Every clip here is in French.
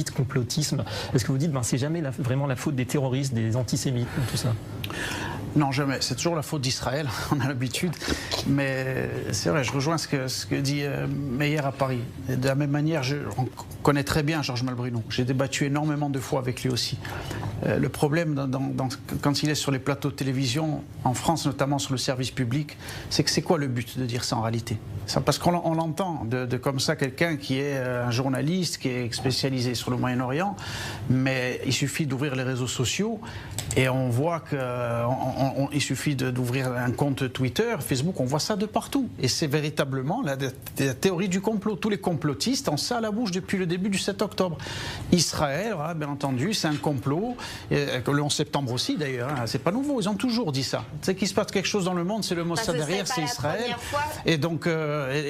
complotisme. Est-ce que vous dites, c'est jamais vraiment la faute des terroristes, des antisémites, tout ça? Non, jamais. C'est toujours la faute d'Israël, on a l'habitude. Mais c'est vrai, je rejoins ce que dit Meyer à Paris. Et de la même manière, on connaît très bien Georges Malbruno. J'ai débattu énormément de fois avec lui aussi. Le problème, quand il est sur les plateaux de télévision, en France notamment sur le service public, c'est que c'est quoi le but de dire ça en réalité? Parce qu'on l'entend comme ça, quelqu'un qui est un journaliste, qui est spécialisé sur le Moyen-Orient, mais il suffit d'ouvrir les réseaux sociaux et on voit qu'il suffit d'ouvrir un compte Twitter, Facebook, on voit ça de partout. Et c'est véritablement la théorie du complot. Tous les complotistes ont ça à la bouche depuis le début du 7 octobre. Israël, voilà, bien entendu, c'est un complot. Le 11 septembre aussi d'ailleurs, hein, c'est pas nouveau, ils ont toujours dit ça. Tu sais qu'il se passe quelque chose dans le monde, c'est le Mossad derrière, c'est Israël. Et donc,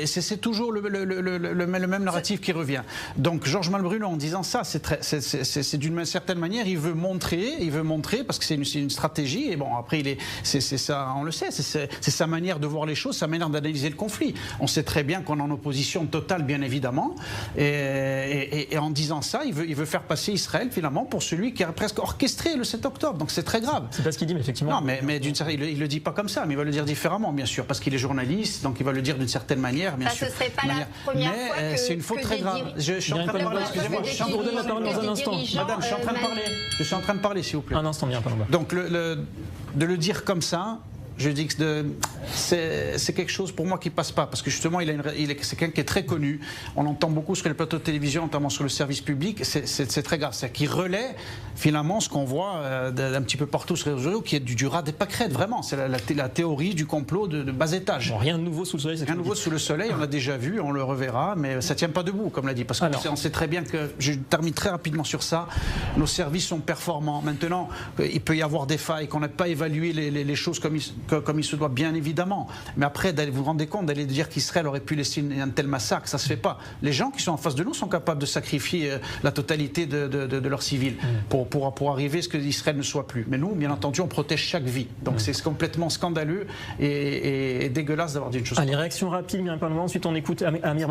c'est toujours le même narratif qui revient. Donc Georges Malbruno, en disant ça, c'est d'une certaine manière, il veut montrer, parce que c'est une stratégie, et bon, après, c'est ça, on le sait, c'est sa manière de voir les choses, sa manière d'analyser le conflit. On sait très bien qu'on est en opposition totale, bien évidemment, et en disant ça, il veut faire passer Israël, finalement, pour celui qui a presque orchestré le 7 octobre, donc c'est très grave. C'est pas ce qu'il dit, mais effectivement. Non, mais il le dit pas comme ça, mais il va le dire différemment, bien sûr, parce qu'il est journaliste, donc il va le dire d'une certaine manière, bien sûr. Ce serait pas la première fois que c'est une faute très grave. Je suis en train de parler, excusez-moi, je suis en train de parler dans un instant. Madame, je suis en train de parler. Je suis en train de parler, s'il vous plaît. Un instant, bien, pardon. Donc, de le dire comme ça, je dis que c'est quelque chose pour moi qui passe pas, parce que justement c'est quelqu'un qui est très connu, on l'entend beaucoup sur les plateaux de télévision, notamment sur le service public, c'est très grave, c'est qu'il relaie finalement ce qu'on voit d'un petit peu partout sur les réseaux sociaux, qui est du rat des pâquerettes, vraiment, c'est la théorie du complot de bas étage. Bon, rien de nouveau sous le soleil. Rien de nouveau sous le soleil, on l'a déjà vu, on le reverra, mais ça tient pas debout, comme l'a dit, parce qu'on sait très bien que, je termine très rapidement sur ça, nos services sont performants. Maintenant, il peut y avoir des failles, qu'on n'a pas évalué les choses comme il se doit, bien évidemment. Mais après, vous vous rendez compte d'aller dire qu'Israël aurait pu laisser un tel massacre, ça se fait pas. Les gens qui sont en face de nous sont capables de sacrifier la totalité de leurs civils pour arriver à ce que Israël ne soit plus. Mais nous, bien entendu, on protège chaque vie. Donc c'est complètement scandaleux et dégueulasse d'avoir dit une chose. Allez, réaction rapide, bien, ensuite on écoute Amir